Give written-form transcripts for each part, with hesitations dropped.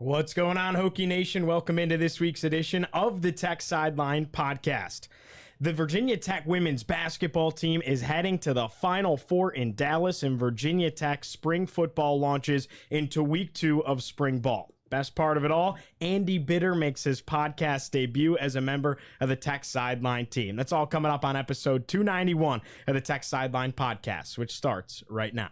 What's going on, Hokie Nation? Welcome into this week's edition of the Tech Sideline Podcast. The Virginia Tech women's basketball team is heading to the Final Four in Dallas, and Virginia Tech spring football launches into week 2 of spring ball. Best part of it all, Andy Bitter makes his podcast debut as a member of the Tech Sideline team. That's all coming up on episode 291 of the Tech Sideline Podcast, which starts right now.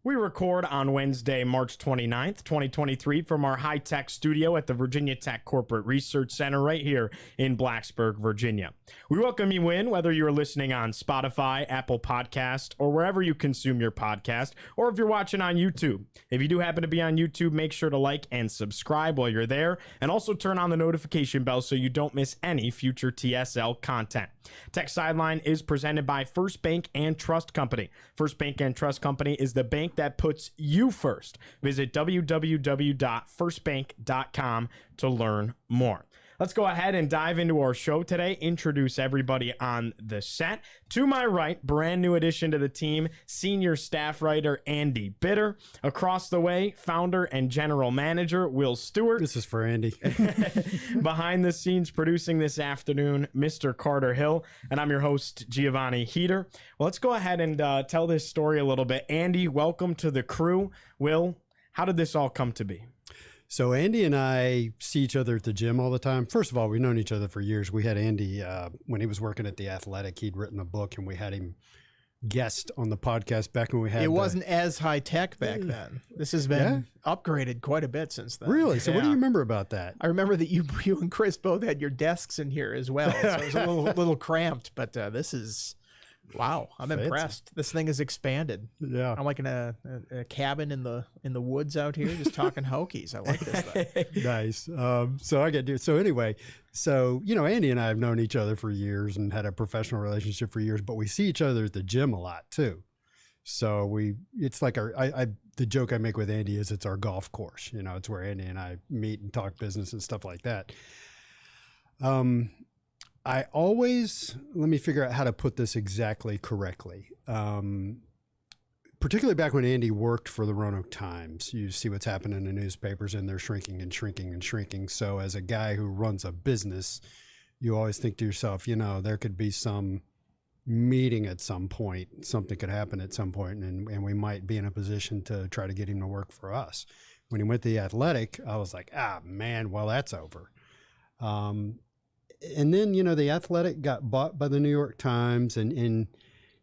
We record on Wednesday, March 29th, 2023 from our high-tech studio at the Virginia Tech Corporate Research Center right here in Blacksburg, Virginia. We welcome you in, whether you're listening on Spotify, Apple Podcast, or wherever you consume your podcast, or if you're watching on YouTube. If you do happen to be on YouTube, make sure to like and subscribe while you're there, and also turn on the notification bell so you don't miss any future TSL content. Tech Sideline is presented by First Bank and Trust Company. First Bank and Trust Company is the bank that puts you first. Visit www.firstbank.com to learn more. Let's go ahead and dive into our show today. Introduce everybody on the set. To my right, brand new addition to the team, senior staff writer Andy Bitter. Across the way, founder and general manager Will Stewart. This is for Andy. Behind the scenes producing this afternoon, Mr. Carter Hill. And I'm your host, Giovanni Heater. Well, let's go ahead and tell this story a little bit. Andy, welcome to the crew. Will, how did this all come to be? So Andy and I see each other at the gym all the time. First of all, we've known each other for years. We had Andy, when he was working at The Athletic, he'd written a book and we had him guest on the podcast back when we had... It wasn't as high tech back then. This has been upgraded quite a bit since then. Really? So what do you remember about that? I remember that you and Chris both had your desks in here as well. So it was a little cramped, but this is... Wow, I'm impressed. This thing has expanded. Yeah, I'm like in a cabin in the woods out here, just talking Hokies. I like this thing. Nice. So I get to. So anyway, Andy and I have known each other for years and had a professional relationship for years, but we see each other at the gym a lot too. So it's like the joke I make with Andy is it's our golf course. It's where Andy and I meet and talk business and stuff like that. Let me figure out how to put this exactly correctly. Particularly back when Andy worked for the Roanoke Times, you see what's happening in the newspapers and they're shrinking and shrinking and shrinking. So as a guy who runs a business, you always think to yourself, there could be some meeting at some point, something could happen at some point, and we might be in a position to try to get him to work for us. When he went to The Athletic, I was like, man, well, that's over. And then, The Athletic got bought by the New York Times, and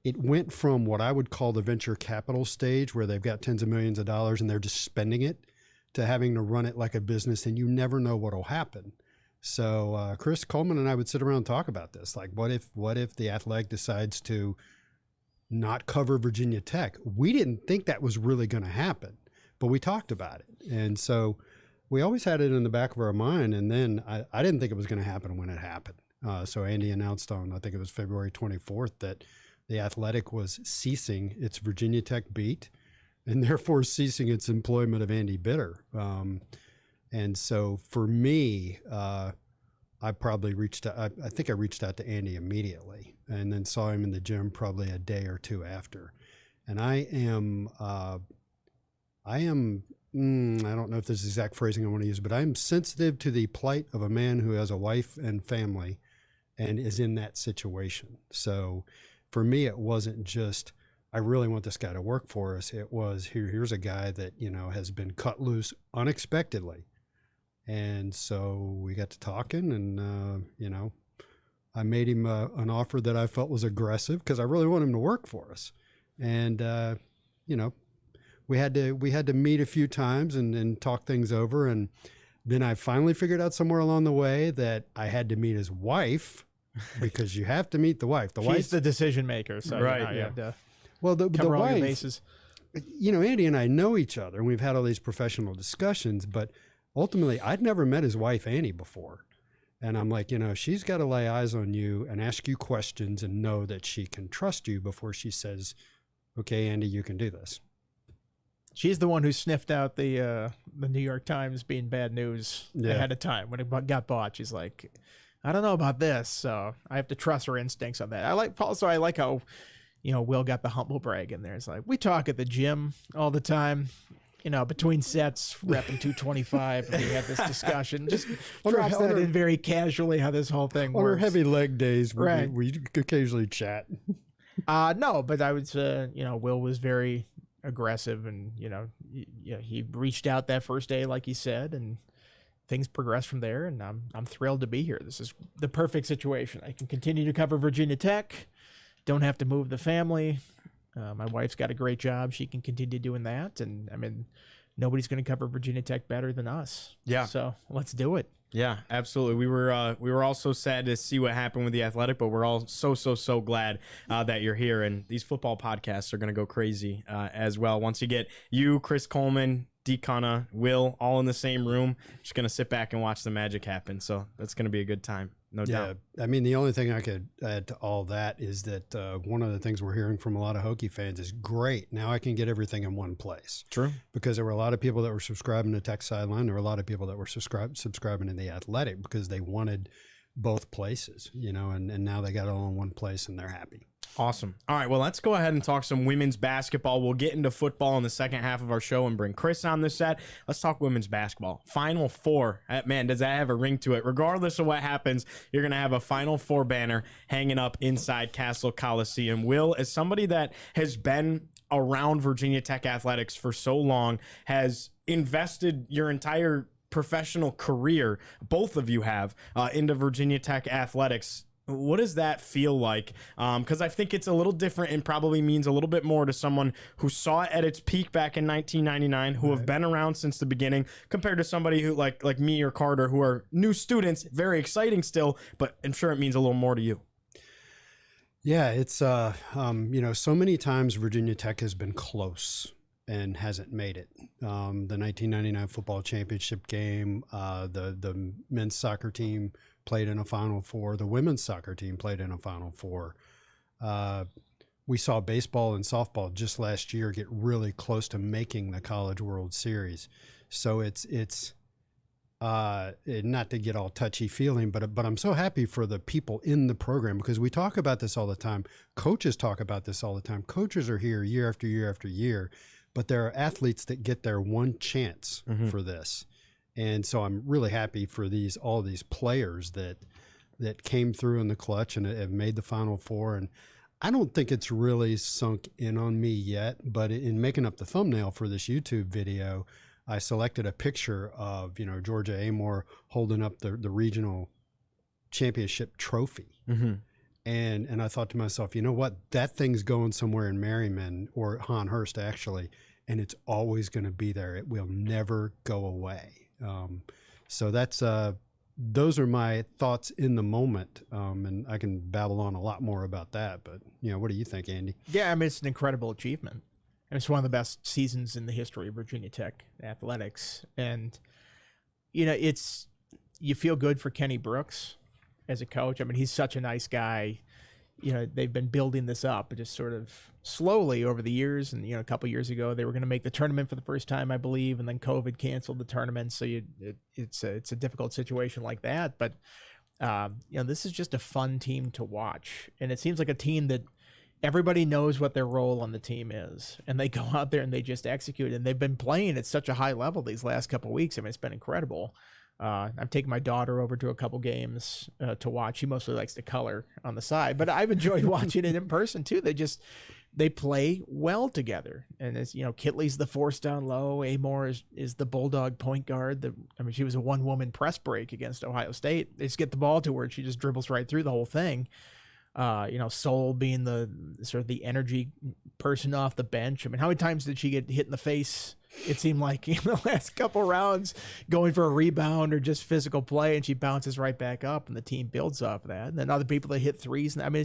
it went from what I would call the venture capital stage, where they've got tens of millions of dollars and they're just spending it, to having to run it like a business, and you never know what will happen. So Chris, Coleman, and I would sit around and talk about this. Like, what if The Athletic decides to not cover Virginia Tech? We didn't think that was really going to happen, but we talked about it. And so we always had it in the back of our mind, and then I didn't think it was going to happen when it happened. So Andy announced on, I think it was February 24th, that The Athletic was ceasing its Virginia Tech beat, and therefore ceasing its employment of Andy Bitter. And so for me, I probably reached out. I think I reached out to Andy immediately, and then saw him in the gym probably a day or two after. And I don't know if this is the exact phrasing I want to use, but I'm sensitive to the plight of a man who has a wife and family and is in that situation. So for me, it wasn't just, I really want this guy to work for us. It was, here's a guy that, has been cut loose unexpectedly. And so we got to talking, and, I made him an offer that I felt was aggressive because I really want him to work for us. And, we had to meet a few times and talk things over. And then I finally figured out somewhere along the way that I had to meet his wife, because you have to meet the wife. She's the decision maker. So right. You have to the wife, all your bases. Andy and I know each other, and we've had all these professional discussions, but ultimately I'd never met his wife, Annie, before. And I'm like, she's got to lay eyes on you and ask you questions and know that she can trust you before she says, okay, Andy, you can do this. She's the one who sniffed out the New York Times being bad news ahead of time when it got bought. She's like, I don't know about this, so I have to trust her instincts on that. I like how, Will got the humble brag in there. It's like, we talk at the gym all the time, between sets, repping 225, and we have this discussion. Just drops that in very casually how this whole thing works. On our heavy leg days, we occasionally chat. No, but I would say, Will was very aggressive, and he reached out that first day, like he said, and things progressed from there. And I'm thrilled to be here. This is the perfect situation. I can continue to cover Virginia Tech, don't have to move the family. My wife's got a great job; she can continue doing that, and I mean, nobody's going to cover Virginia Tech better than us. Yeah, so let's do it. Yeah, absolutely. We were all so sad to see what happened with the Athletic, but we're all so glad that you're here. And these football podcasts are going to go crazy as well. Once you get you, Chris Coleman, D. Cunna, Will, all in the same room, just going to sit back and watch the magic happen. So that's going to be a good time, no doubt. I mean, the only thing I could add to all that is that one of the things we're hearing from a lot of Hokie fans is, great, now I can get everything in one place. True. Because there were a lot of people that were subscribing to Tech Sideline. There were a lot of people that were subscribing to the Athletic because they wanted both places, and now they got it all in one place and they're happy. Awesome. All right, well, let's go ahead and talk some women's basketball. We'll get into football in the second half of our show and bring Chris on this set. Let's talk women's basketball. Final Four. Man, does that have a ring to it? Regardless of what happens, you're going to have a Final Four banner hanging up inside Castle Coliseum. Will, as somebody that has been around Virginia Tech athletics for so long, has invested your entire professional career, both of you have, into Virginia Tech athletics. What does that feel like? Because I think it's a little different and probably means a little bit more to someone who saw it at its peak back in 1999, who have been around since the beginning, compared to somebody who like me or Carter, who are new students, very exciting still, but I'm sure it means a little more to you. Yeah, it's, so many times Virginia Tech has been close and hasn't made it. The 1999 football championship game, the men's soccer team played in a Final Four. The women's soccer team played in a Final Four. We saw baseball and softball just last year get really close to making the College World Series. So it's not to get all touchy-feeling, but I'm so happy for the people in the program, because we talk about this all the time. Coaches talk about this all the time. Coaches are here year after year after year, but there are athletes that get their one chance for this. And so I'm really happy for all these players that came through in the clutch and have made the Final Four. And I don't think it's really sunk in on me yet, but in making up the thumbnail for this YouTube video, I selected a picture of, Georgia Amore holding up the regional championship trophy. And I thought to myself, you know what, that thing's going somewhere in Merriman or Hahn-Hurst actually, and it's always going to be there. It will never go away. So those are my thoughts in the moment. And I can babble on a lot more about that, but what do you think, Andy? Yeah, I mean, it's an incredible achievement. And it's one of the best seasons in the history of Virginia Tech athletics. And, you feel good for Kenny Brooks as a coach. I mean, he's such a nice guy. They've been building this up just sort of slowly over the years. And, a couple years ago, they were going to make the tournament for the first time, I believe, and then COVID canceled the tournament. So it's a difficult situation like that. But, this is just a fun team to watch. And it seems like a team that everybody knows what their role on the team is. And they go out there and they just execute. And they've been playing at such a high level these last couple of weeks. I mean, it's been incredible. I've taken my daughter over to a couple games to watch. She mostly likes to color on the side, but I've enjoyed watching it in person too. They play well together. And as Kitley's the force down low. Amore is the bulldog point guard. She was a one-woman press break against Ohio State. They just get the ball to her and she just dribbles right through the whole thing. Soul being the sort of the energy person off the bench. I mean, how many times did she get hit in the face? It seemed like in the last couple rounds, going for a rebound or just physical play, and she bounces right back up, and the team builds off of that. And then other people that hit threes. And I mean,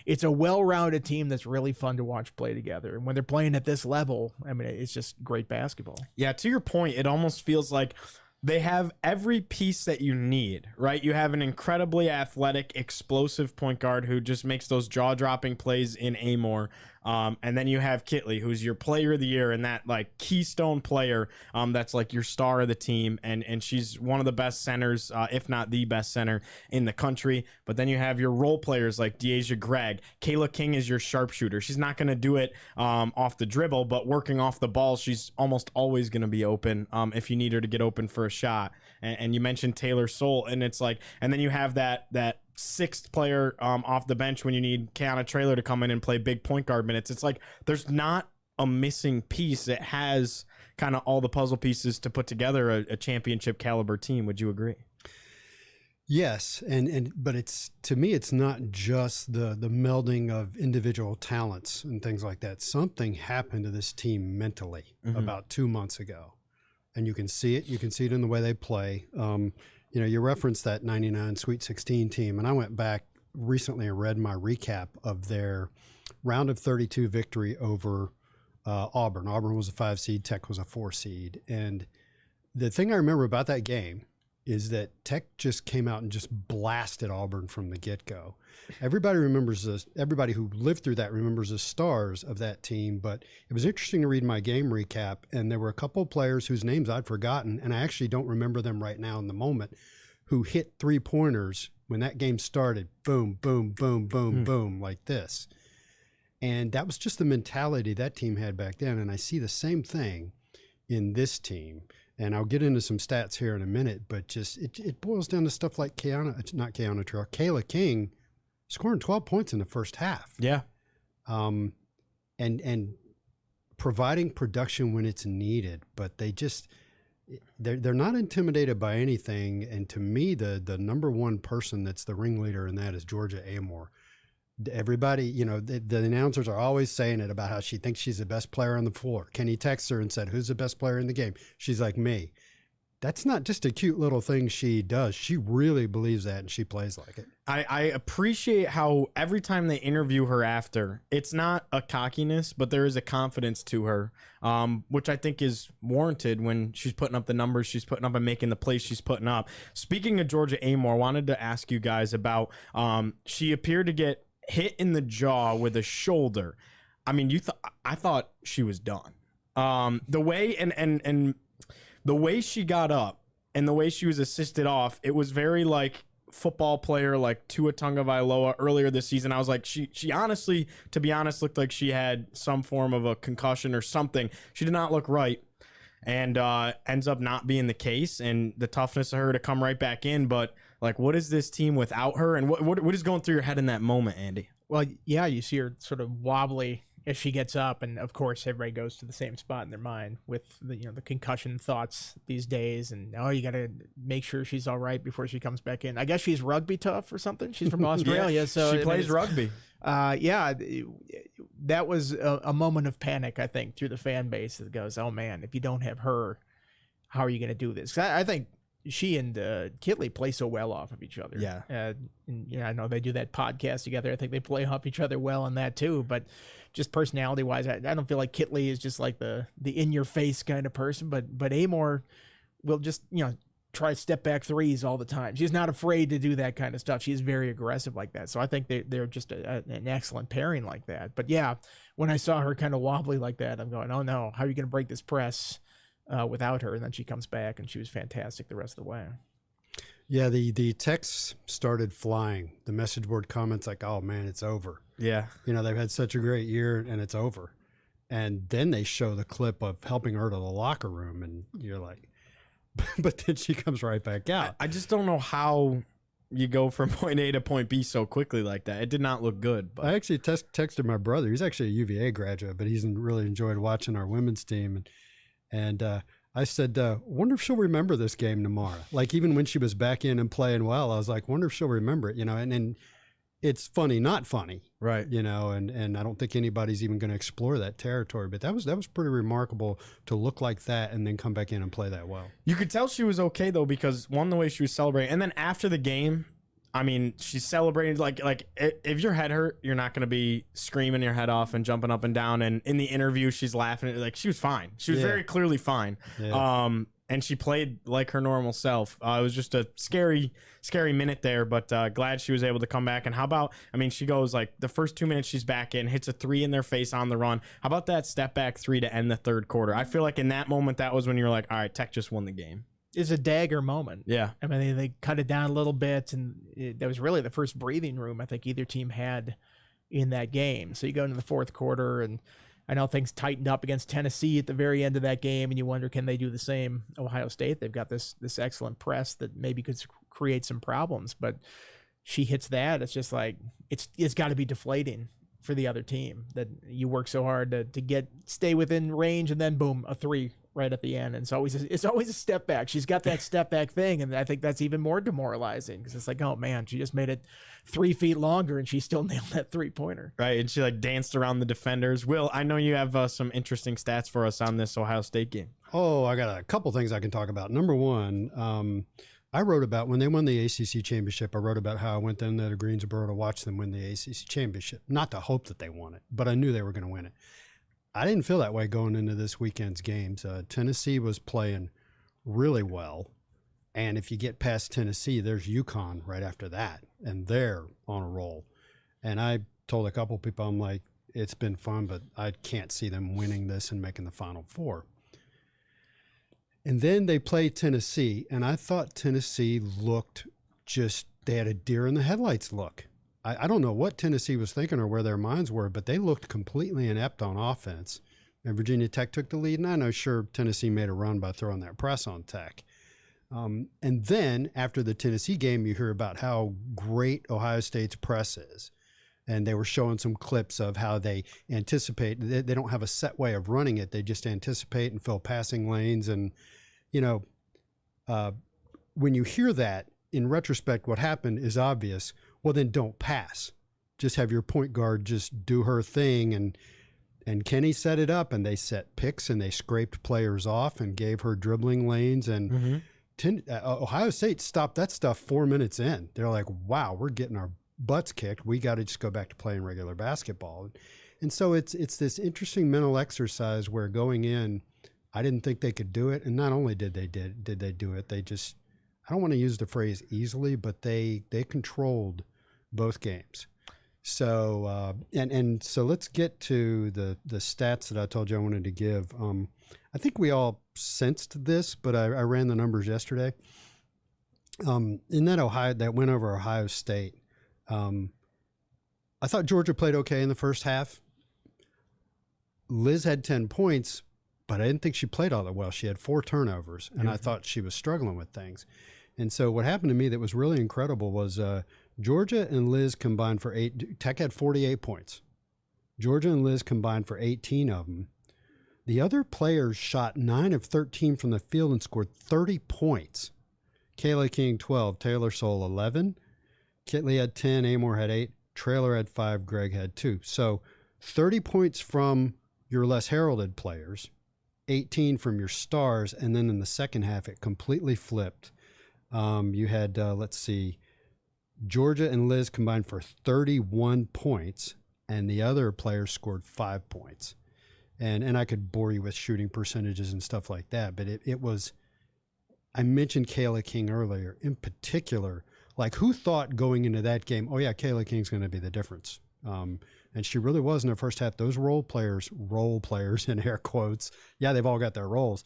it's a well-rounded team that's really fun to watch play together. And when they're playing at this level, I mean, it's just great basketball. Yeah, to your point, it almost feels like they have every piece that you need, right? You have an incredibly athletic, explosive point guard who just makes those jaw-dropping plays in Amore. And then you have Kitley, who's your player of the year and that like keystone player that's like your star of the team. And she's one of the best centers, if not the best center in the country. But then you have your role players like Deasia Gregg. Kayla King is your sharpshooter. She's not going to do it off the dribble, but working off the ball, she's almost always going to be open if you need her to get open for a shot. And you mentioned Taylor Soule, and it's like, and then you have that sixth player off the bench when you need Kiana Traylor to come in and play big point guard minutes. It's like there's not a missing piece. It has kind of all the puzzle pieces to put together a championship caliber team. Would you agree? Yes, but it's, to me, it's not just the melding of individual talents and things like that. Something happened to this team mentally about 2 months ago, and you can see it. You can see it in the way they play. You know, you referenced that 99 Sweet 16 team, and I went back recently and read my recap of their round of 32 victory over Auburn. Auburn was a 5 seed, Tech was a 4 seed. And the thing I remember about that game is that Tech just came out and just blasted Auburn from the get-go. Everybody remembers this. Everybody who lived through that remembers the stars of that team. But it was interesting to read my game recap, and there were a couple of players whose names I'd forgotten, and I actually don't remember them right now in the moment, who hit three-pointers when that game started. Boom, boom, boom, boom, boom, like this. And that was just the mentality that team had back then. And I see the same thing in this team. And I'll get into some stats here in a minute, but just it boils down to stuff like Kayla King scoring 12 points in the first half. Yeah. And providing production when it's needed, but they're not intimidated by anything. And to me, the number one person that's the ringleader in that is Georgia Amore. Everybody, you know, the announcers are always saying it about how she thinks she's the best player on the floor. Kenny texted her and said, "Who's the best player in the game?" She's like, "Me." That's not just a cute little thing she does. She really believes that, and she plays like it. I appreciate how every time they interview her after, it's not a cockiness, but there is a confidence to her, which I think is warranted when she's putting up the numbers she's putting up and making the plays she's putting up. Speaking of Georgia Amore, I wanted to ask you guys about, she appeared to get hit in the jaw with a shoulder. I mean, I thought she was done. The way and the way she got up and the way she was assisted off, it was very like football player like Tua Tagovailoa earlier this season. I was like, she honestly, to be honest, looked like she had some form of a concussion or something. She did not look right, and ends up not being the case. And the toughness of her to come right back in, but like, what is this team without her? And what is going through your head in that moment, Andy? Well, yeah, you see her sort of wobbly as she gets up, and of course, everybody goes to the same spot in their mind with the concussion thoughts these days. And you got to make sure she's all right before she comes back in. I guess she's rugby tough or something. She's from Australia, so she plays rugby. Yeah, that was a moment of panic, I think, through the fan base that goes, "Oh man, if you don't have her, how are you going to do this?" 'Cause I think she and Kitley play so well off of each other. Yeah. And I know they do that podcast together. I think they play off each other well on that too. But just personality wise, I don't feel like Kitley is just like the in your face kind of person. But Amore will just try step back threes all the time. She's not afraid to do that kind of stuff. She's very aggressive like that. So I think they're just an excellent pairing like that. But yeah, when I saw her kind of wobbly like that, I'm going, oh no, how are you going to break this press without her? And then she comes back and she was fantastic the rest of the way. Yeah, the texts started flying. The message board comments like, "Oh man, it's over." Yeah. They've had such a great year and it's over. And then they show the clip of helping her to the locker room, and you're like, but then she comes right back out. I just don't know how you go from point A to point B so quickly like that. It did not look good. But I actually texted my brother. He's actually a UVA graduate, but he's really enjoyed watching our women's team. And I said, wonder if she'll remember this game tomorrow. Like, even when she was back in and playing well, I was like, wonder if she'll remember it, and it's funny, not funny. Right. And I don't think anybody's even going to explore that territory, but that was pretty remarkable to look like that and then come back in and play that well. You could tell she was okay though, because one, the way she was celebrating, and then after the game, I mean, she's celebrating like if your head hurt, you're not going to be screaming your head off and jumping up and down. And in the interview, she's laughing. Like, she was fine. She was very clearly fine. Yeah. and she played like her normal self. It was just a scary minute there, but glad she was able to come back. And how about, I mean, she goes like the first 2 minutes she's back in, hits a 3 in their face on the run. How about that step back 3 to end the third quarter? I feel like in that moment, that was when you're like, all right, Tech just won the game. Is a dagger moment. Yeah. I mean, they cut it down a little bit, and that was really the first breathing room I think either team had in that game. So you go into the fourth quarter, and I know things tightened up against Tennessee at the very end of that game, and you wonder, can they do the same? Ohio State, they've got this excellent press that maybe could create some problems, but she hits that. It's just like, it's got to be deflating for the other team that you work so hard to stay within range, and then boom, a 3 right at the end. And it's always a step back. She's got that step back thing, and I think that's even more demoralizing because it's like, oh man, she just made it 3 feet longer and she still nailed that 3-pointer. Right, and she like danced around the defenders. Will, I know you have some interesting stats for us on this Ohio State game. Oh, I got a couple things I can talk about. Number one, I wrote about when they won the ACC championship. I wrote about how I went down there to Greensboro to watch them win the ACC championship. Not to hope that they won it, but I knew they were going to win it. I didn't feel that way going into this weekend's games. Tennessee was playing really well. And if you get past Tennessee, there's UConn right after that. And they're on a roll. And I told a couple people, I'm like, it's been fun, but I can't see them winning this and making the Final Four. And then they played Tennessee, and I thought Tennessee looked they had a deer in the headlights look. I don't know what Tennessee was thinking or where their minds were, but they looked completely inept on offense. And Virginia Tech took the lead, and I know, sure, Tennessee made a run by throwing that press on Tech. And then after the Tennessee game, you hear about how great Ohio State's press is. And they were showing some clips of how they anticipate. They don't have a set way of running it. They just anticipate and fill passing lanes. And, you know, when you hear that, in retrospect, what happened is obvious. Well, then don't pass. Just have your point guard just do her thing. And Kenny set it up, and they set picks, and they scraped players off and gave her dribbling lanes. And Ohio State stopped that stuff 4 minutes in. They're like, wow, we're getting our butts kicked. We got to just go back to playing regular basketball. And so it's this interesting mental exercise where going in, I didn't think they could do it. And not only did they do it, they just, I don't want to use the phrase easily, but they controlled both games. So and so let's get to the stats that I told you I wanted to give. I think we all sensed this, but I ran the numbers yesterday. In that win over Ohio State, I thought Georgia played okay in the first half. Liz had 10 points, but I didn't think she played all that well. She had 4 turnovers, and I thought she was struggling with things. And so what happened to me that was really incredible was Georgia and Liz combined for 8. Tech had 48 points. Georgia and Liz combined for 18 of them. The other players shot 9 of 13 from the field and scored 30 points. Kayla King, 12. Taylor Soule, 11. Kitley had 10. Amor had 8. Traylor had 5. Greg had 2. So 30 points from your less heralded players, 18 from your stars, and then in the second half it completely flipped. You had, Georgia and Liz combined for 31 points, and the other players scored 5 points. And I could bore you with shooting percentages and stuff like that, but it was, I mentioned Kayla King earlier, in particular, like who thought going into that game, oh yeah, Kayla King's going to be the difference. And she really was in the first half. Those role players in air quotes, yeah, they've all got their roles.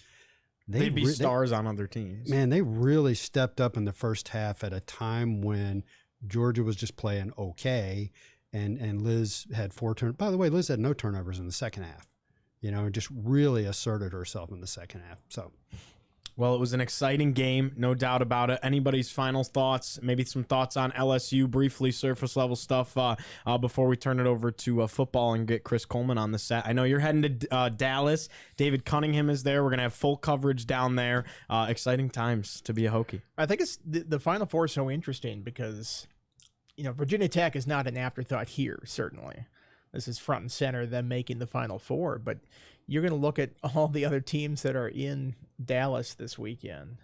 They'd be stars on other teams. Man, they really stepped up in the first half at a time when Georgia was just playing okay, and Liz had 4 turnovers. By the way, Liz had no turnovers in the second half, and just really asserted herself in the second half. So, well, it was an exciting game, no doubt about it. Anybody's final thoughts, maybe some thoughts on LSU, briefly surface level stuff before we turn it over to football and get Chris Coleman on the set. I know you're heading to Dallas. David Cunningham is there. We're going to have full coverage down there. Exciting times to be a Hokie. I think it's the Final Four is so interesting because, Virginia Tech is not an afterthought here, certainly. This is front and center, them making the Final Four, but you're going to look at all the other teams that are in Dallas this weekend,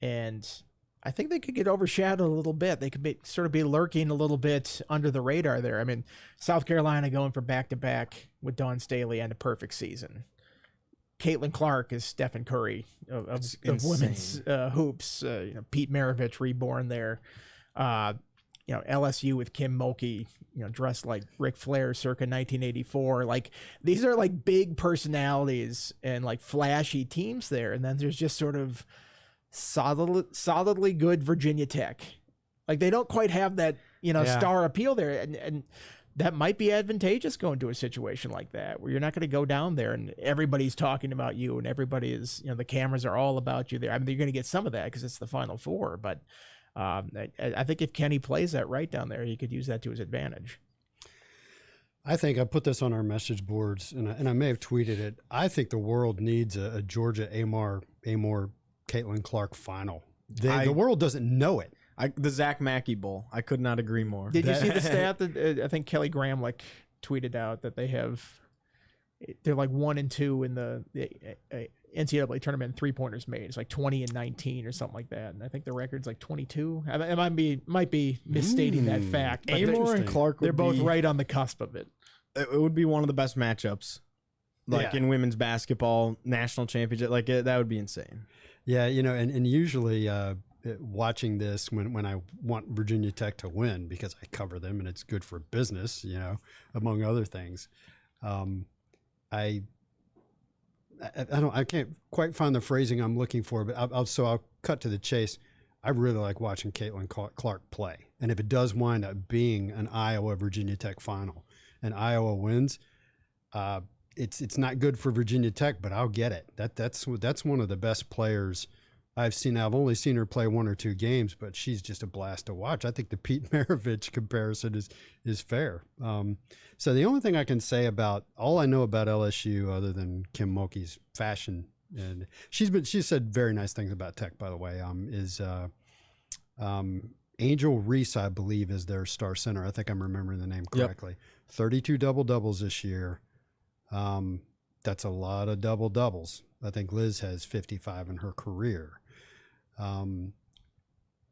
and I think they could get overshadowed a little bit. They could be lurking a little bit under the radar there. I mean, South Carolina going for back-to-back with Dawn Staley and a perfect season. Caitlin Clark is Stephen Curry of women's hoops. Pete Maravich reborn there. LSU with Kim Mulkey, dressed like Ric Flair circa 1984. Like, these are like big personalities and like flashy teams there. And then there's just sort of solidly good Virginia Tech. Like, they don't quite have that, star appeal there. And that might be advantageous going to a situation like that, where you're not going to go down there and everybody's talking about you and everybody is, the cameras are all about you there. I mean, you're going to get some of that because it's the Final Four, but I think if Kenny plays that right down there, he could use that to his advantage. I think I put this on our message boards, and I may have tweeted it. I think the world needs a Georgia Amor Caitlin Clark final. The world doesn't know it. The Zach Mackey Bowl. I could not agree more. Did you see the stat that I think Kelly Gramlich tweeted out that they're like 1 and 2 in the NCAA tournament in 3-pointers made. It's like 20 and 19 or something like that. And I think the record's like 22. I might be misstating that fact. But Amor and Clark, they're both right on the cusp of it. It would be one of the best matchups, in women's basketball, national championship. Like, that would be insane. Yeah, and usually watching this when I want Virginia Tech to win because I cover them and it's good for business, among other things. I can't quite find the phrasing I'm looking for, but I'll cut to the chase. I really like watching Caitlin Clark play. And if it does wind up being an Iowa-Virginia Tech final and Iowa wins, it's not good for Virginia Tech, but I'll get it. That's one of the best players I've seen. I've only seen her play 1 or 2 games, but she's just a blast to watch. I think the Pete Maravich comparison is fair. So the only thing I can say about all I know about LSU, other than Kim Mulkey's fashion, and she's said very nice things about Tech, by the way, is Angel Reese, I believe, is their star center. I think I'm remembering the name correctly. Yep. 32 double-doubles this year. That's a lot of double-doubles. I think Liz has 55 in her career.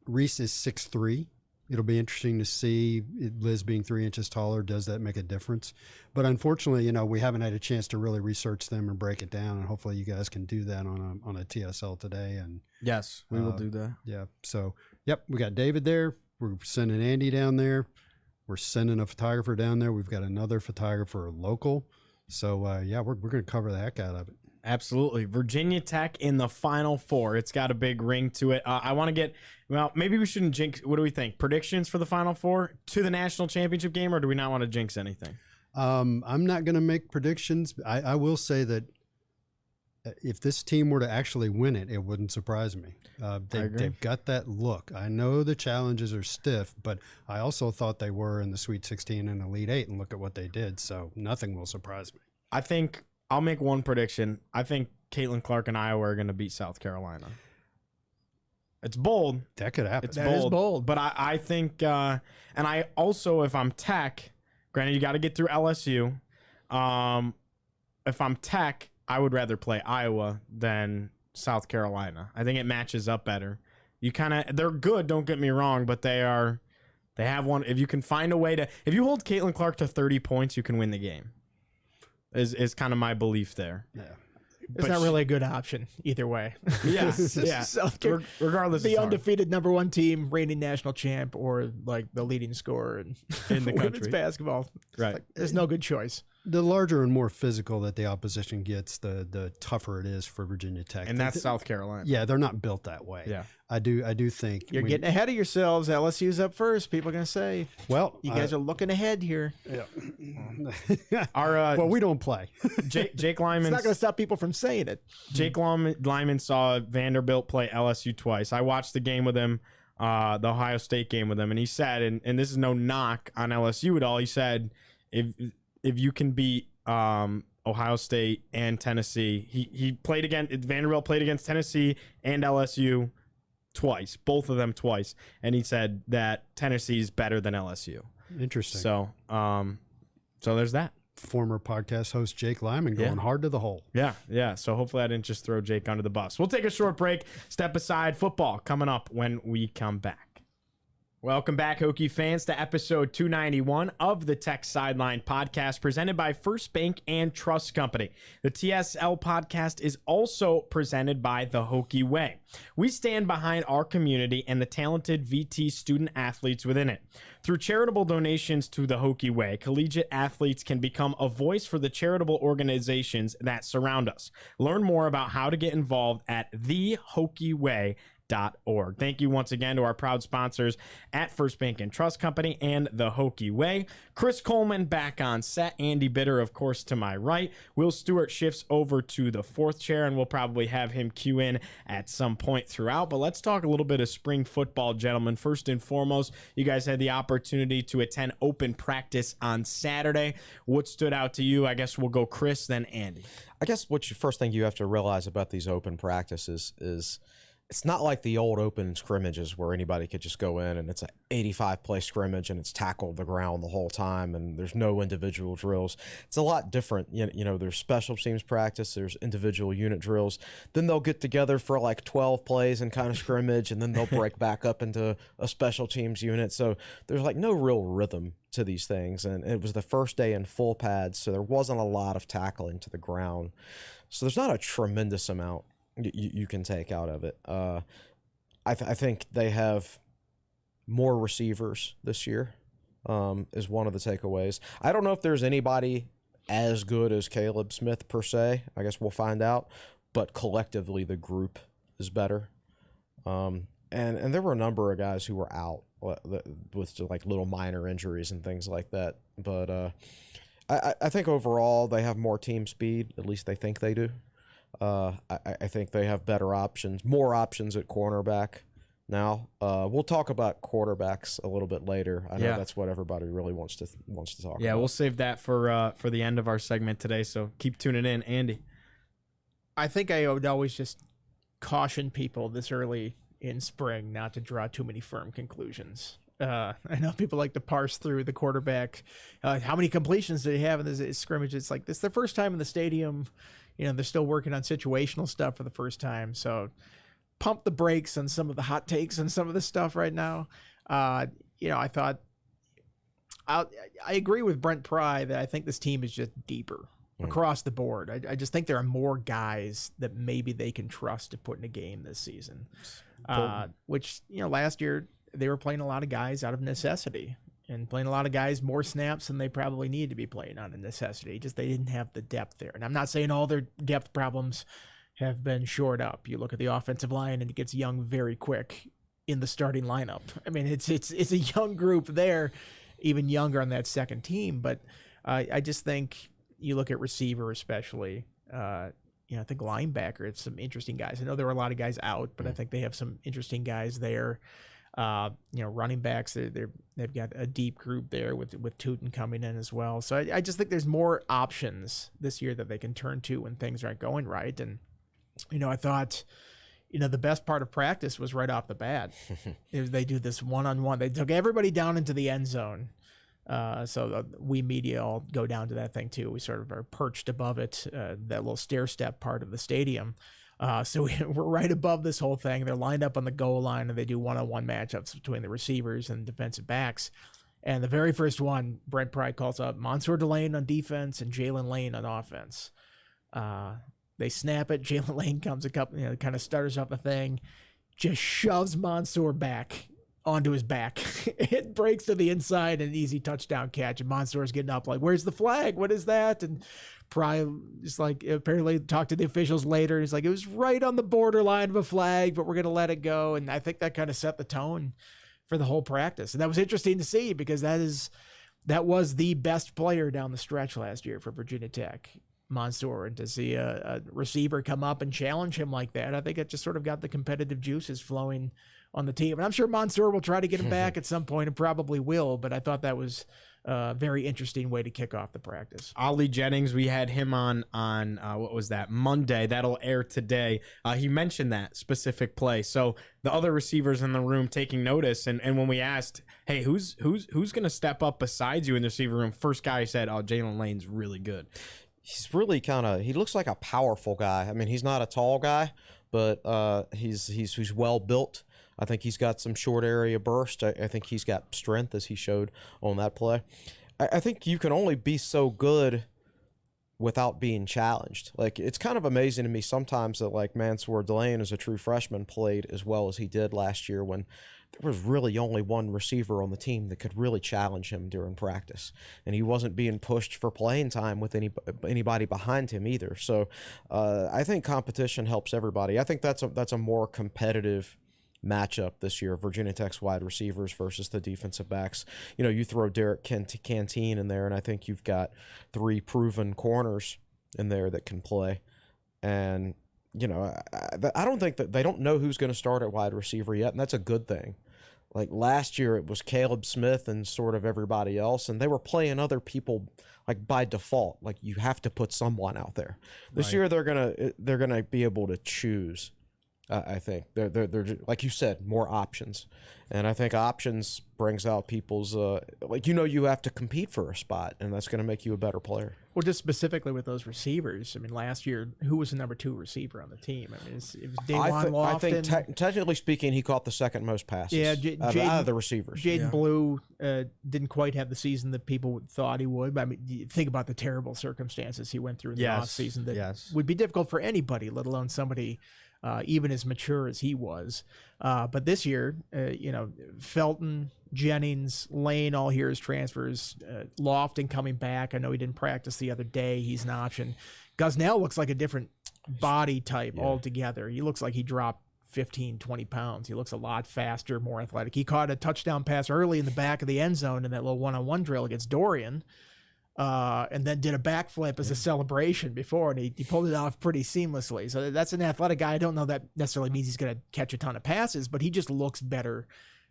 Reese is 6'3". It'll be interesting to see Liz being 3 inches taller. Does that make a difference? But unfortunately, we haven't had a chance to really research them and break it down. And hopefully you guys can do that on a TSL today. And yes, we will do that. Yeah. So, we got David there. We're sending Andy down there. We're sending a photographer down there. We've got another photographer local. So, we're going to cover the heck out of it. Absolutely. Virginia Tech in the Final Four. It's got a big ring to it. I want to get, maybe we shouldn't jinx. What do we think? Predictions for the Final Four to the national championship game, or do we not want to jinx anything? I'm not going to make predictions. I will say that if this team were to actually win it, it wouldn't surprise me. They've got that look. I know the challenges are stiff, but I also thought they were in the Sweet 16 and Elite 8, and look at what they did. So nothing will surprise me. I think I'll make one prediction. I think Caitlin Clark and Iowa are going to beat South Carolina. It's bold. That could happen. It's bold. But I think, and I also, if I'm Tech, granted you got to get through LSU. If I'm Tech, I would rather play Iowa than South Carolina. I think it matches up better. They're good, don't get me wrong, but they have one. If you can find a way if you hold Caitlin Clark to 30 points, you can win the game. Is kind of my belief there. Yeah. It's not really a good option either way. Yeah. Regardless, the undefeated number 1 team, reigning national champ, or like the leading scorer in the country. Women's basketball. Right. There's no good choice. The larger and more physical that the opposition gets, the tougher it is for Virginia Tech. And that's South Carolina. Yeah, they're not built that way. Yeah. I do think you're getting ahead of yourselves. LSU's up first. People are going to say, well, you guys are looking ahead here. Yeah. We don't play. Jake Lyman. It's not going to stop people from saying it. Jake Lyman saw Vanderbilt play LSU twice. I watched the game with him, the Ohio State game with him, and he said, and this is no knock on LSU at all, he said, if you can beat Ohio State and Tennessee, he played against Vanderbilt, played against Tennessee and LSU twice, both of them twice, and he said that Tennessee's better than LSU. Interesting. So there's that. Former podcast host Jake Lyman going hard to the hole. Yeah. So hopefully I didn't just throw Jake under the bus. We'll take a short break. Step aside. Football coming up when we come back. Welcome back, Hokie fans, to episode 291 of the Tech Sideline podcast presented by First Bank and Trust Company. The TSL podcast is also presented by the Hokie Way. We stand behind our community and the talented VT student athletes within it. Through charitable donations to the Hokie Way, collegiate athletes can become a voice for the charitable organizations that surround us. Learn more about how to get involved at thehokieway.org. Thank you once again to our proud sponsors at First Bank and Trust Company and the Hokie Way. Chris Coleman back on set. Andy Bitter, of course, to my right. Will Stewart shifts over to the fourth chair, and we'll probably have him cue in at some point throughout. But let's talk a little bit of spring football, gentlemen. First and foremost, you guys had the opportunity to attend open practice on Saturday. What stood out to you? I guess we'll go Chris, then Andy. I guess first thing you have to realize about these open practices is it's not like the old open scrimmages where anybody could just go in and it's an 85-play scrimmage and it's tackled the ground the whole time and there's no individual drills. It's a lot different. You know, there's special teams practice, there's individual unit drills. Then they'll get together for like 12 plays and kind of scrimmage, and then they'll break back up into a special teams unit. So there's like no real rhythm to these things. And it was the first day in full pads, so there wasn't a lot of tackling to the ground. So there's not a tremendous amount you can take out of it. I think they have more receivers this year, is one of the takeaways. I don't know if there's anybody as good as Caleb Smith per se. I guess we'll find out. But collectively, the group is better. And there were a number of guys who were out with like little minor injuries and things like that. But I think overall they have more team speed. At least they think they do. I think they have better options, more options at cornerback now. We'll talk about quarterbacks a little bit later. I know that's what everybody really wants to talk about. Yeah, we'll save that for the end of our segment today, so keep tuning in. Andy? I think I would always just caution people this early in spring not to draw too many firm conclusions. I know people like to parse through the quarterback. How many completions did he have in this scrimmage? It's like this is the first time in the stadium. You know, they're still working on situational stuff for the first time. So pump the brakes on some of the hot takes and some of this stuff right now. You know, I agree with Brent Pry that I think this team is just deeper across the board. I just think there are more guys that maybe they can trust to put in a game this season, which, you know, last year they were playing a lot of guys out of necessity and playing a lot of guys more snaps than they probably need to be playing on a necessity. Just they didn't have the depth there. And I'm not saying all their depth problems have been shored up. You look at the offensive line and it gets young very quick in the starting lineup. I mean, it's a young group there, even younger on that second team. But I just think you look at receiver especially. You know, I think linebacker, it's some interesting guys. I know there were a lot of guys out, but I think they have some interesting guys there. You know, running backs, they've got a deep group there with Tootin coming in as well. So I just think there's more options this year that they can turn to when things aren't going right. And, you know, I thought, you know, the best part of practice was right off the bat. They do this one-on-one. They took everybody down into the end zone. So we media all go down to that thing too. We sort of are perched above it, that little stair step part of the stadium. So we're right above this whole thing. They're lined up on the goal line, and they do one-on-one matchups between the receivers and defensive backs. And the very first one, Brent Pry calls up Mansour Delane on defense and Jalen Lane on offense. They snap it. Jalen Lane comes a couple, you know, kind of stutters up the thing, just shoves Mansour back onto his back. It breaks to the inside, an easy touchdown catch. And Mansour's getting up like, "Where's the flag? What is that?" And Pry just like apparently talked to the officials later. He's like, "It was right on the borderline of a flag, but we're going to let it go." And I think that kind of set the tone for the whole practice. And that was interesting to see because that was the best player down the stretch last year for Virginia Tech, Mansour. And to see a receiver come up and challenge him like that, I think it just sort of got the competitive juices flowing on the team. And I'm sure Mansour will try to get him back at some point and probably will, but I thought that was a very interesting way to kick off the practice. Ollie Jennings, we had him on what was that, Monday. That'll air today. He mentioned that specific play. So the other receivers in the room taking notice, and when we asked, hey, who's going to step up besides you in the receiver room, first guy said, "Oh, Jalen Lane's really good." He's really he looks like a powerful guy. I mean, he's not a tall guy, but he's well built. I think he's got some short area burst. I think he's got strength, as he showed on that play. I think you can only be so good without being challenged. Like, it's kind of amazing to me sometimes that, like, Mansour Delane as a true freshman played as well as he did last year when there was really only one receiver on the team that could really challenge him during practice, and he wasn't being pushed for playing time with anybody behind him either. So I think competition helps everybody. I think that's a more competitive matchup this year, Virginia Tech's wide receivers versus the defensive backs. You know, you throw Derek Canteen in there, and I think you've got 3 proven corners in there that can play. And, you know, I don't think that they don't know who's going to start at wide receiver yet, and that's a good thing. Like last year, it was Caleb Smith and sort of everybody else, and they were playing other people like by default. Like, you have to put someone out there. This year, they're gonna be able to choose. I think they're like you said, more options, and I think options brings out people's like, you know, you have to compete for a spot, and that's going to make you a better player. Well, just specifically with those receivers, I mean, last year, who was the number 2 receiver on the team? I mean, it was Dawan Lofton. I think technically speaking, he caught the second most passes. Yeah, out of the receivers. Jaden Blue didn't quite have the season that people thought he would. I mean, you think about the terrible circumstances he went through in the offseason that would be difficult for anybody, let alone somebody even as mature as he was. But this year, you know, Felton, Jennings, Lane, all here as transfers. Lofton coming back. I know he didn't practice the other day. He's an option. Gusnell looks like a different body type altogether. He looks like he dropped 15, 20 pounds. He looks a lot faster, more athletic. He caught a touchdown pass early in the back of the end zone in that little one-on-one drill against Dorian. And then did a backflip as a celebration before, and he pulled it off pretty seamlessly. So that's an athletic guy. I don't know that necessarily means he's going to catch a ton of passes, but he just looks better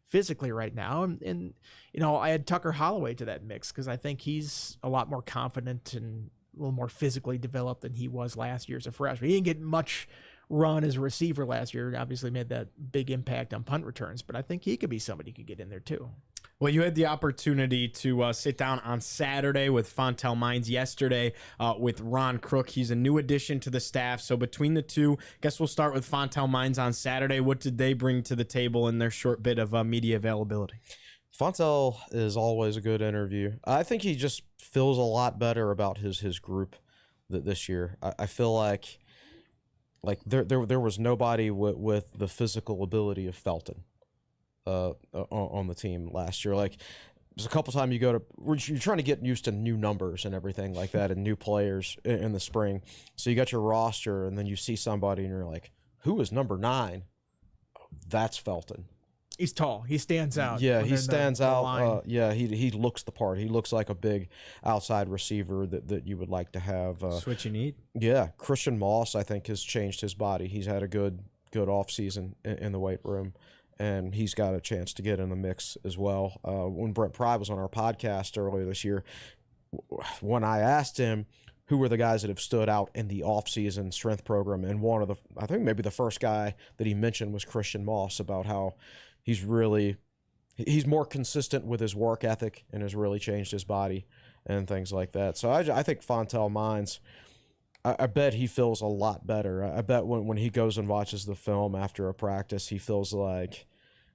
physically right now. And you know, I had Tucker Holloway to that mix because I think he's a lot more confident and a little more physically developed than he was last year as a freshman. He didn't get much run as a receiver last year, and obviously made that big impact on punt returns, but I think he could be somebody who could get in there too. Well, you had the opportunity to sit down on Saturday with Felton Mines, yesterday with Ron Crook. He's a new addition to the staff. So between the two, I guess we'll start with Felton Mines on Saturday. What did they bring to the table in their short bit of media availability? Fontel is always a good interview. I think he just feels a lot better about his group this year. I feel like there was nobody with the physical ability of Felton on the team last year. Like, there's a couple times you're trying to get used to new numbers and everything like that and new players in the spring. So you got your roster and then you see somebody and you're like, who is number 9? Oh, that's Felton. He's tall. He stands out. Yeah, he stands out. He looks the part. He looks like a big outside receiver that you would like to have. Switch and eat. Yeah, Christian Moss, I think, has changed his body. He's had a good offseason in the weight room, and he's got a chance to get in the mix as well. When Brent Pry was on our podcast earlier this year, when I asked him who were the guys that have stood out in the offseason strength program, and I think maybe the first guy that he mentioned was Christian Moss, about how he's more consistent with his work ethic and has really changed his body and things like that. So I think Felton Mines, I bet he feels a lot better. I bet when he goes and watches the film after a practice, he feels like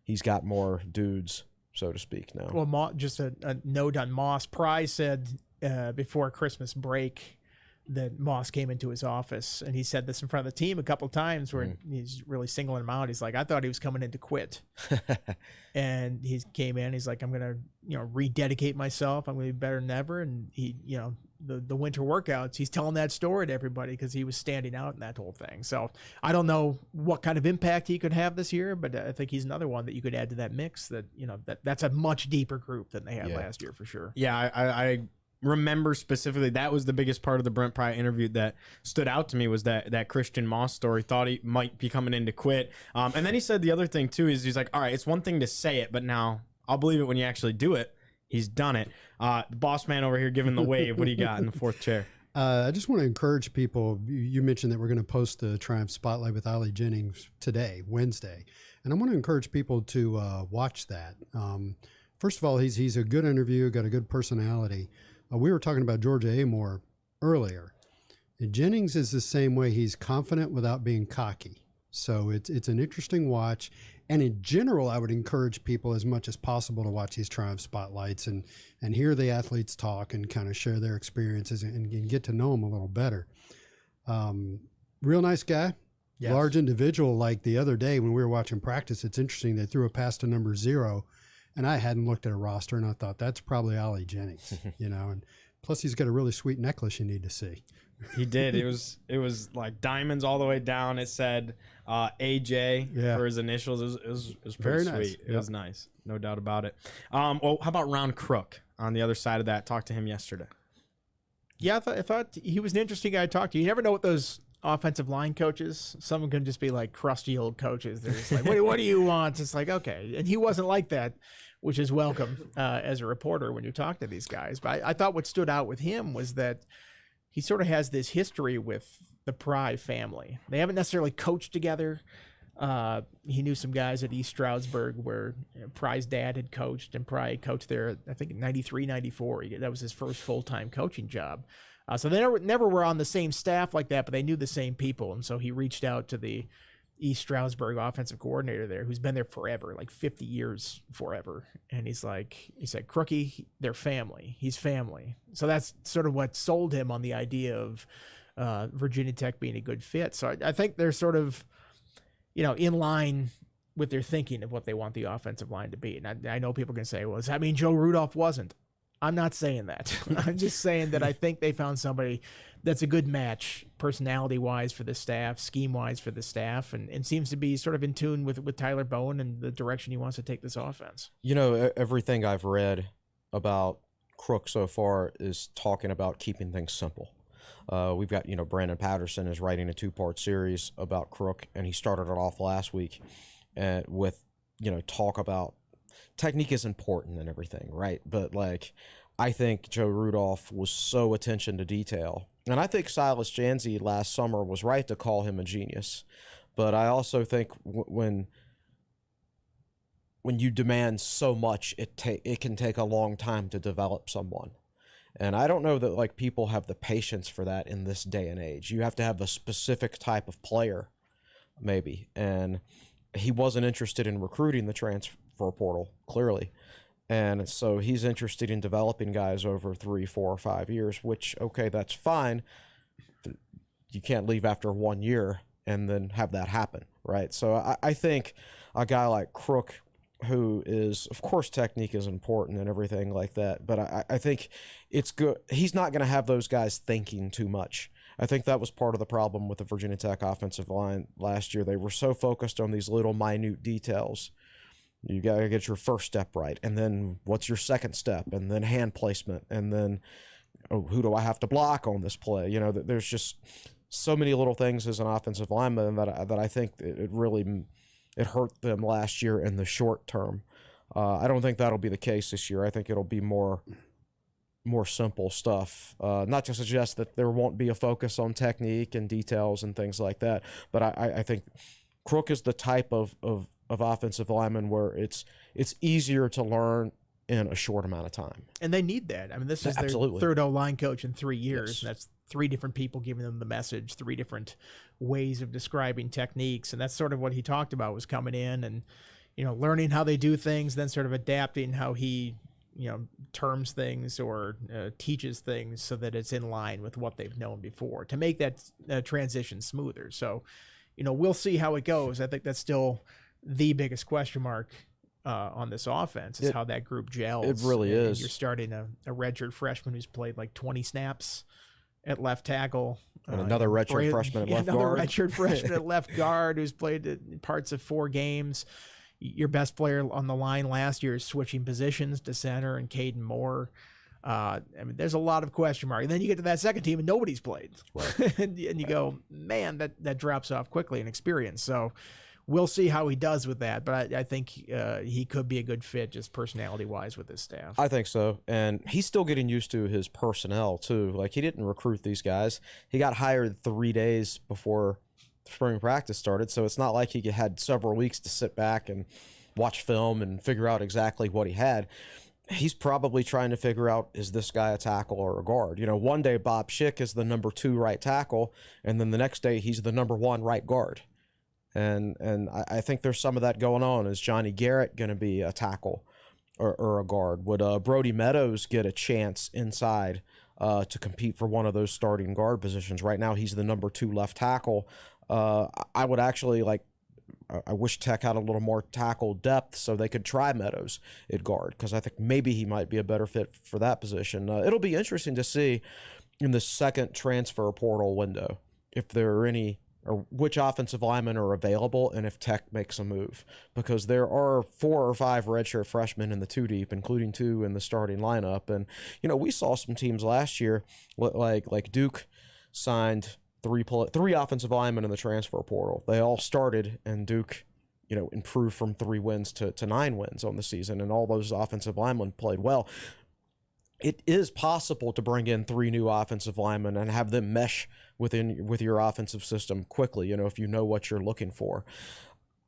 he's got more dudes, so to speak, now. Well, just a note on Moss. Pry said before Christmas break that Moss came into his office, and he said this in front of the team a couple of times where he's really singling him out. He's like, I thought he was coming in to quit. And he came in, he's like, I'm going to, rededicate myself. I'm going to be better than ever. And he, the winter workouts, he's telling that story to everybody because he was standing out in that whole thing. So I don't know what kind of impact he could have this year, but I think he's another one that you could add to that mix that's a much deeper group than they had last year for sure. Yeah, I remember specifically that was the biggest part of the Brent Pry interview that stood out to me, was that Christian Moss story. Thought he might be coming in to quit, and then he said the other thing too is he's like, all right, it's one thing to say it, but now I'll believe it when you actually do it. He's done it. The boss man over here giving the wave. What do you got in the fourth chair? I just want to encourage people. You mentioned that we're going to post the Triumph Spotlight with Ollie Jennings today, Wednesday, and I want to encourage people to watch that. First of all, he's a good interview, got a good personality. We were talking about Georgia Amore earlier. And Jennings is the same way. He's confident without being cocky. So it's an interesting watch. And in general, I would encourage people as much as possible to watch these Triumph Spotlights and hear the athletes talk and kind of share their experiences and get to know them a little better. Real nice guy. Yes. Large individual. Like the other day when we were watching practice, it's interesting. They threw a pass to number 0, and I hadn't looked at a roster, and I thought that's probably Ollie Jennings, and plus he's got a really sweet necklace you need to see. He did. It was like diamonds all the way down. It said AJ for his initials. It was pretty sweet. Nice. It was nice, no doubt about it. Well, how about Ron Crook on the other side of that? Talked to him yesterday. Yeah, I thought he was an interesting guy to talk to. You never know what those offensive line coaches. Some can just be like crusty old coaches. They're just like, what do you want? It's like, okay, and he wasn't like that, which is welcome as a reporter when you talk to these guys. But I thought what stood out with him was that he sort of has this history with the Pry family. They haven't necessarily coached together. He knew some guys at East Stroudsburg where Pry's dad had coached, and Pry coached there, I think, in 93, 94. That was his first full-time coaching job. So they never were on the same staff like that, but they knew the same people. And so he reached out to the East Stroudsburg offensive coordinator there, who's been there forever, like 50 years forever. And he said, Crookie, they're family. He's family. So that's sort of what sold him on the idea of Virginia Tech being a good fit. So I think they're sort of, in line with their thinking of what they want the offensive line to be. And I know people can say, well, does that mean Joe Rudolph wasn't? I'm not saying that. I'm just saying that I think they found somebody that's a good match personality-wise for the staff, scheme-wise for the staff, and seems to be sort of in tune with Tyler Bowen and the direction he wants to take this offense. Everything I've read about Crook so far is talking about keeping things simple. We've got, Brandon Patterson is writing a 2-part series about Crook, and he started it off last week with, talk about technique is important and everything, right? But I think Joe Rudolph was so attention to detail. And I think Silas Janzi last summer was right to call him a genius. But I also think when you demand so much, it can take a long time to develop someone. And I don't know that people have the patience for that in this day and age. You have to have a specific type of player, maybe. And he wasn't interested in recruiting the transfer portal, clearly. And so he's interested in developing guys over 3, 4, or 5 years, which, okay, that's fine. You can't leave after 1 year and then have that happen, right? So I think a guy like Crook, who is, of course, technique is important and everything like that, but I think it's good. He's not going to have those guys thinking too much. I think that was part of the problem with the Virginia Tech offensive line last year. They were so focused on these little minute details. You got to get your first step right, and then what's your second step, and then hand placement, and then who do I have to block on this play? There's just so many little things as an offensive lineman that I think it hurt them last year in the short term. I don't think that'll be the case this year. I think it'll be more simple stuff. Not to suggest that there won't be a focus on technique and details and things like that, but I think Crook is the type of offensive lineman where it's easier to learn in a short amount of time. And they need that. I mean, this is their third O-line coach in 3 years. Yes. And that's 3 different people giving them the message, 3 different ways of describing techniques. And that's sort of what he talked about, was coming in and, learning how they do things, then sort of adapting how he, terms things or teaches things so that it's in line with what they've known before to make that transition smoother. So, we'll see how it goes. I think that's still the biggest question mark on this offense is how that group gels. It really is. You're starting a redshirt freshman who's played like 20 snaps at left tackle. And another redshirt freshman at left guard. Another redshirt freshman at left guard who's played parts of 4 games. Your best player on the line last year is switching positions to center and Caden Moore. I mean, there's a lot of question mark. And then you get to that second team and nobody's played. Right. and you go, man, that drops off quickly in experience. So we'll see how he does with that. But I think he could be a good fit just personality-wise with his staff. I think so. And he's still getting used to his personnel, too. He didn't recruit these guys. He got hired 3 days before spring practice started, so it's not like he had several weeks to sit back and watch film and figure out exactly what he had. He's probably trying to figure out, is this guy a tackle or a guard? One day Bob Schick is the number 2 right tackle, and then the next day he's the number 1 right guard. I think there's some of that going on. Is Johnny Garrett going to be a tackle or a guard? Would Brody Meadows get a chance inside to compete for one of those starting guard positions? Right now, he's the number 2 left tackle. I would actually like. I wish Tech had a little more tackle depth so they could try Meadows at guard, because I think maybe he might be a better fit for that position. It'll be interesting to see in the second transfer portal window if there are any or which offensive linemen are available and if Tech makes a move, because there are 4 or 5 redshirt freshmen in the 2 deep, including 2 in the starting lineup. And, we saw some teams last year like Duke signed 3 offensive linemen in the transfer portal. They all started, and Duke, improved from 3 wins to 9 wins on the season, and all those offensive linemen played well. It is possible to bring in 3 new offensive linemen and have them mesh with your offensive system quickly, if you know what you're looking for.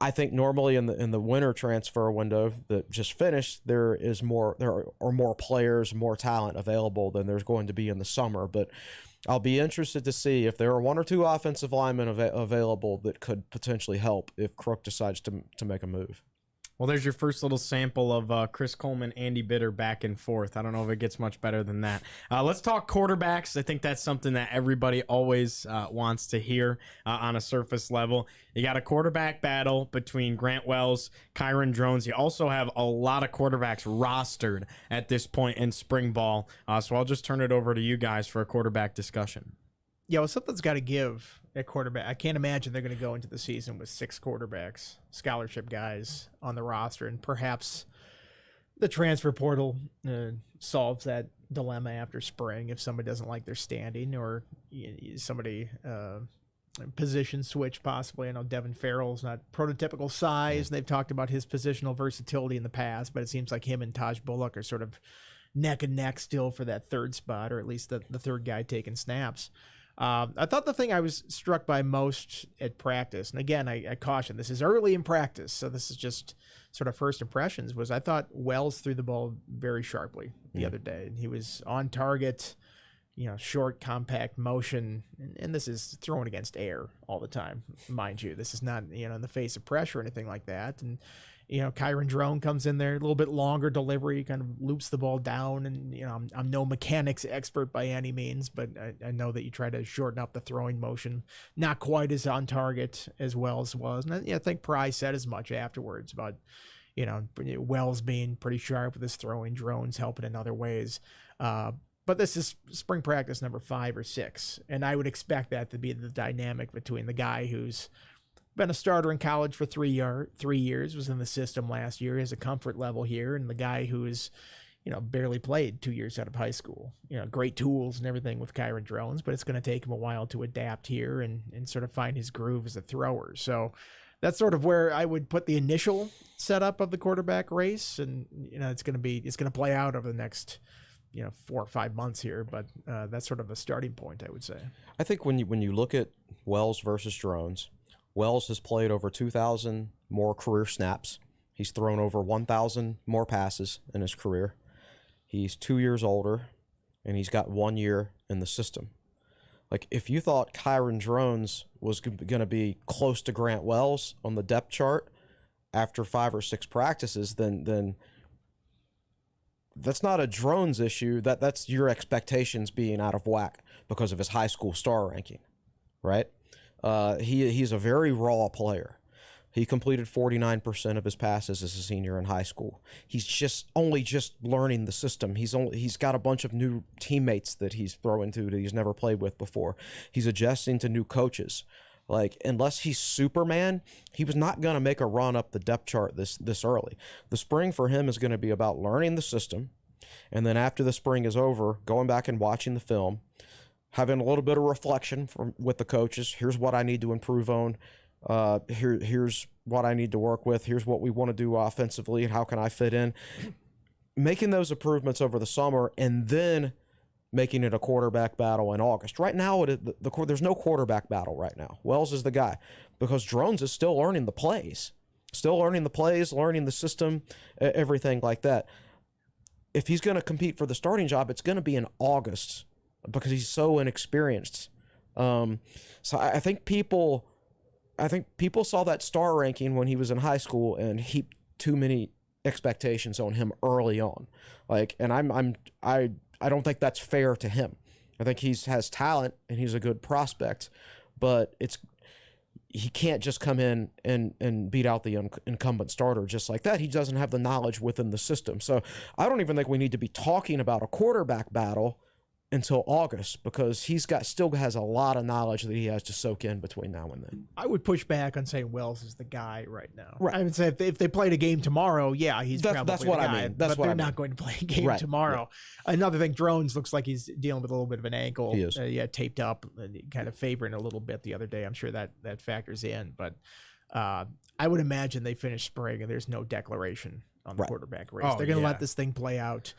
I think normally in the winter transfer window that just finished, there are more players, more talent available than there's going to be in the summer. But I'll be interested to see if there are 1 or 2 offensive linemen available that could potentially help if Crook decides to make a move. Well, there's your first little sample of Chris Coleman, Andy Bitter back and forth. I don't know if it gets much better than that. Let's talk quarterbacks. I think that's something that everybody always wants to hear on a surface level. You got a quarterback battle between Grant Wells, Kyron Drones. You also have a lot of quarterbacks rostered at this point in spring ball. So I'll just turn it over to you guys for a quarterback discussion. Yeah, well, something's got to give at quarterback. I can't imagine they're going to go into the season with 6 quarterbacks, scholarship guys on the roster, and perhaps the transfer portal solves that dilemma after spring if somebody doesn't like their standing, or somebody position switch possibly. I know Devin Farrell's not prototypical size, and they've talked about his positional versatility in the past, but it seems like him and Taj Bullock are sort of neck and neck still for that 3rd spot, or at least the 3rd guy taking snaps. I thought the thing I was struck by most at practice, and again, I caution, this is early in practice, so this is just sort of first impressions, was I thought Wells threw the ball very sharply the other day. He was on target, short, compact motion, and this is thrown against air all the time, mind you. This is not, in the face of pressure or anything like that. And, Kyron Drone comes in there, a little bit longer delivery, kind of loops the ball down. And, I'm no mechanics expert by any means, but I know that you try to shorten up the throwing motion. Not quite as on target as Wells was. And I think Pry said as much afterwards about, Wells being pretty sharp with his throwing, Drones helping in other ways. But this is spring practice number 5 or 6, and I would expect that to be the dynamic between the guy who's been a starter in college for 3 years, was in the system last year, has a comfort level here, and the guy who is, barely played 2 years out of high school. Great tools and everything with Kyron Drones, but it's going to take him a while to adapt here and sort of find his groove as a thrower. So that's sort of where I would put the initial setup of the quarterback race, and it's going to play out over the next 4 or 5 months here, but that's sort of a starting point, I would say. I think when you look at Wells versus Drones, Wells has played over 2,000 more career snaps. He's thrown over 1,000 more passes in his career. He's 2 years older, and he's got 1 year in the system. Like, if you thought Kyron Drones was going to be close to Grant Wells on the depth chart after 5 or 6 practices, then that's not a Drones issue. That's your expectations being out of whack because of his high school star ranking, right? He's a very raw player. He completed 49% of his passes as a senior in high school. He's just learning the system. He's got a bunch of new teammates that he's throwing to that he's never played with before. He's adjusting to new coaches. Like, unless he's Superman, he was not going to make a run up the depth chart this early. The spring for him is going to be about learning the system, and then after the spring is over, going back and watching the film, having a little bit of reflection with the coaches. Here's what I need to improve on. Here's what I need to work with. Here's what we want to do offensively, and how can I fit in. Making those improvements over the summer, and then making it a quarterback battle in August. Right now, there's no quarterback battle right now. Wells is the guy because Drones is still learning the plays, learning the system, everything like that. If he's going to compete for the starting job, it's going to be in August because he's so inexperienced. So I think people I think people saw that star ranking when he was in high school and heaped too many expectations on him early on. Like, and I don't think that's fair to him. I think he has talent and he's a good prospect, but he can't just come in and beat out the incumbent starter just like that. He doesn't have the knowledge within the system. So I don't even think we need to be talking about a quarterback battle until August, because still has a lot of knowledge that he has to soak in between now and then. I would push back on saying Wells is the guy right now. Right. I would say if they played a game tomorrow, yeah, that's what the guy, I mean. That's but what they're I mean. not going to play a game tomorrow. Yeah. Another thing, Drones looks like he's dealing with a little bit of an ankle. He is. Taped up, kind of favoring a little bit the other day. I'm sure that factors in, but I would imagine they finish spring and there's no declaration on the quarterback race. They're going to let this thing play out.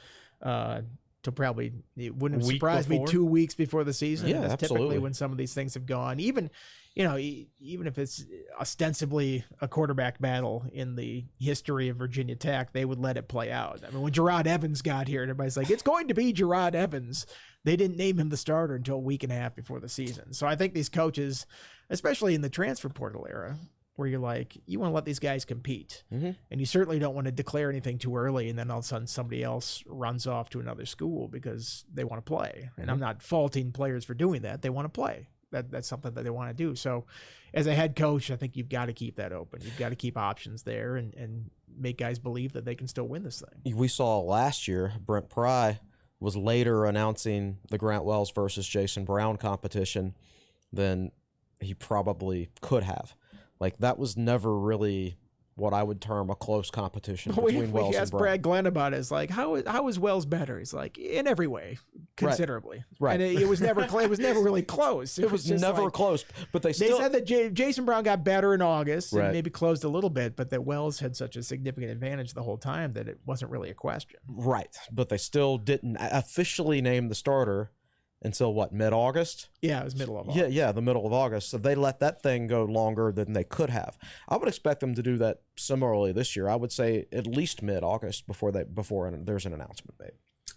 To probably, it wouldn't have surprised me 2 weeks before the season. Yeah, that's absolutely. typically when some of these things have gone. Even if it's ostensibly a quarterback battle in the history of Virginia Tech, they would let it play out. I mean, when Gerard Evans got here, everybody's like, it's going to be Gerard Evans. They didn't name him the starter until a week and a half before the season. So I think these coaches, especially in the transfer portal era, where you're like, you want to let these guys compete. And you certainly don't want to declare anything too early and then all of a sudden somebody else runs off to another school because they want to play. And I'm not faulting players for doing that. They want to play. That's something that they want to do. So as a head coach, I think you've got to keep that open. You've got to keep options there and make guys believe that they can still win this thing. We saw last year, Brent Pry was later announcing the Grant Wells versus Jason Brown competition than he probably could have. Like, that was never really what I would term a close competition between Wells and asked Brown. Brad Glenn about it. It's like, how is Wells better? He's like, in every way, considerably. Right. And it was never it was never really close. It was just never like, close. But they said that Jason Brown got better in August and Right. maybe closed a little bit, but that Wells had such a significant advantage the whole time that it wasn't really a question. Right. But they still didn't officially name the starter until what, mid-August? Yeah, it was middle of August. Yeah, the middle of August. So they let that thing go longer than they could have. I would expect them to do that similarly this year. I would say at least mid-August before there's an announcement made.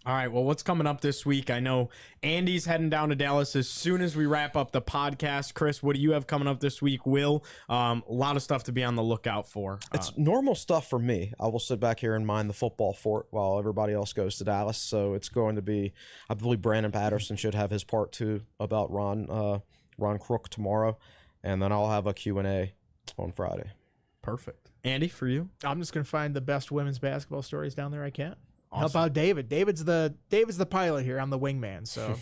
All right, well, what's coming up this week? I know Andy's heading down to Dallas as soon as we wrap up the podcast. Chris, what do you have coming up this week? Will, a lot of stuff to be on the lookout for. It's normal stuff for me. I will sit back here and mind the football fort while everybody else goes to Dallas. So it's going to be, I believe Brandon Patterson should have his part two about Ron Crook tomorrow. And then I'll have a Q&A on Friday. Perfect. Andy, for you? I'm just going to find the best women's basketball stories down there I can. Awesome. Help out David. David's the pilot here. I'm the wingman. So,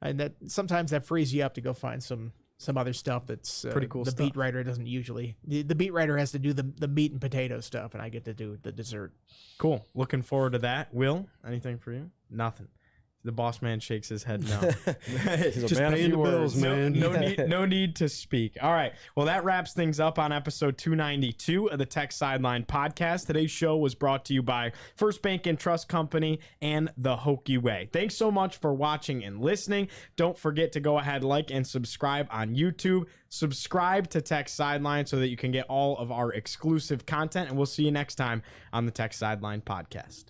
and that sometimes that frees you up to go find some other stuff that's pretty cool. The beat writer doesn't usually. The beat writer has to do the meat and potato stuff, and I get to do the dessert. Cool. Looking forward to that. Will, anything for you? Nothing. The boss man shakes his head no. Just paying the bills, man. No need to speak. All right. Well, that wraps things up on episode 292 of the Tech Sideline podcast. Today's show was brought to you by First Bank and Trust Company and the Hokie Way. Thanks so much for watching and listening. Don't forget to go ahead, like, and subscribe on YouTube. Subscribe to Tech Sideline so that you can get all of our exclusive content, and we'll see you next time on the Tech Sideline podcast.